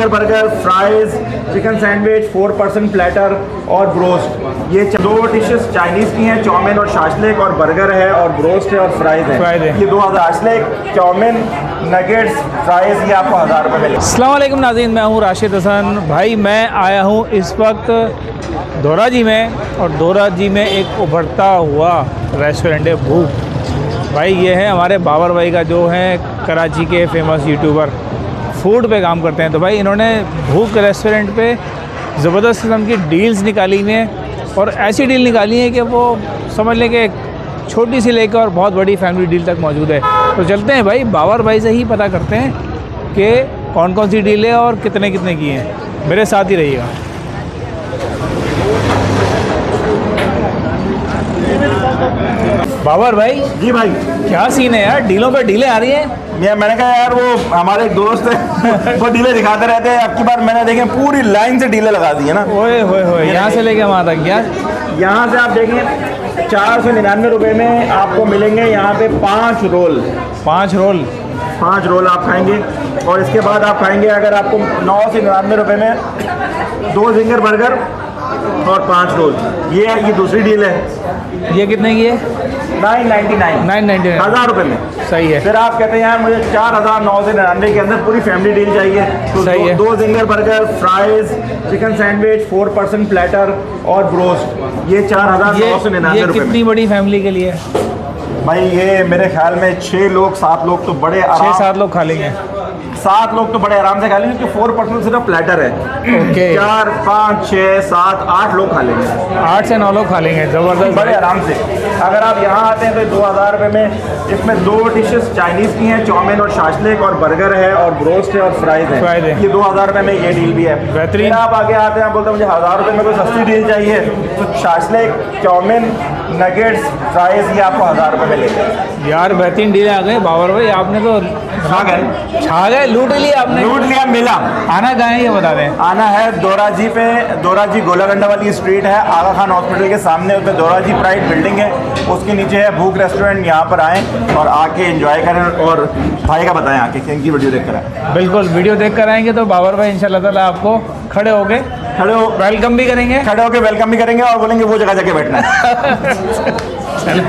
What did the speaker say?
Burger, fries, chicken sandwich, 4% platter और broast. ये दो डिशेस चाइनीज़ की हैं, चाउमीन और शाशलिक, और बर्गर है और ब्रोस्ट है और फ्राइज है। ये 2000 शाशलिक, चाउमीन, नगेट्स, फ्राइज, ये आपको 1000 रुपये मिलेगा। अस्सलाम वालेकुम नाज़रीन, मैं हूँ राशिद हसन। भाई मैं आया हूँ इस वक्त दोराजी में, और दोराजी में एक उभरता हुआ रेस्टोरेंट है भूख। भाई ये है हमारे बाबर भाई का, जो है कराची के फेमस यूट्यूबर, फूड पे काम करते हैं। तो भाई इन्होंने भूख रेस्टोरेंट पे ज़बरदस्त किस्म की डील्स निकाली हुई हैं, और ऐसी डील निकाली है कि वो समझ लें कि छोटी सी लेकर और बहुत बड़ी फैमिली डील तक मौजूद है। तो चलते हैं भाई बाबर भाई से ही पता करते हैं कि कौन कौन सी डील है और कितने कितने की हैं। मेरे साथ ही रहिएगा। बाबर भाई जी भाई, क्या सीन है यार, डीलों पे डीलें आ रही हैं। मैंने कहा यार वो हमारे एक दोस्त है वो डीले दिखाते रहते हैं। अब की बार मैंने देखें पूरी लाइन से डीले लगा दी है ना। ओए होए होए, यहाँ से लेके वहाँ तक क्या? यहाँ से आप देखें 499 रुपये में आपको मिलेंगे यहाँ पे 5 रोल। 5 रोल 5 रोल आप खाएंगे, और इसके बाद आप खाएंगे अगर आपको 999 रुपये में 2 जिंगर बर्गर और 5 रोल। ये दूसरी डील है। ये कितने की है? 999 1000 रुपये में। सही है। फिर आप कहते हैं यार मुझे 4999 के अंदर पूरी फैमिली डील चाहिए, तो सही है। 2 ginger burger, fries, chicken sandwich, 4% platter और ब्रोस्ट, ये 4999 रुपये में। कितनी बड़ी फैमिली के लिए? भाई ये मेरे ख्याल में 6 लोग 7 लोग तो बड़े आराम, 6-7 लोग खा लेंगे। 7 लोग तो बड़े आराम से खा लेंगे, क्योंकि 4% सिर्फ प्लेटर है। ओके। 4, 5, 6, 7, 8 लोग खा लेंगे। 8 से 9 लोग खा लेंगे, ज़बरदस्त, बड़े आराम से। अगर आप यहाँ आते हैं तो 2000 रुपये में इसमें 2 डिशेस चाइनीज़ की हैं, चाउमीन और शाशलिक, और बर्गर है और ब्रोस्ट है और फ्राइज है। ये 2000 रुपये में ये डील भी है। बेहतरीन। आप आगे आते हैं, बोलते हैं मुझे 1000 रुपये में कोई सस्ती डील चाहिए, तो शाशलिक, चाउमीन, नगेट्स, फ्राइज, ये आपको 1000 रुपये में मिलेगा। यार बेहतरीन डील आ गए बाबर भाई, आपने तो छा गए, लूट लिया आपने। लूट लिया, मिला। आना कहाँ है ये बता दें। आना है दोराजी पे, दोराजी गोलागंडा वाली स्ट्रीट है, आगा खान हॉस्पिटल के सामने, उसमें दोराजी प्राइड बिल्डिंग है, उसके नीचे है भूख रेस्टोरेंट। यहाँ पर आएँ और आके एंजॉय करें, और भाई का बताएं आके कि इनकी वीडियो देख कर आए। बिल्कुल, वीडियो देख कर आएंगे तो बाबर भाई इंशाल्लाह ताला आपको खड़े हो वेलकम भी करेंगे, खड़े होके वेलकम भी करेंगे, और बोलेंगे वो जगह जाके बैठना है।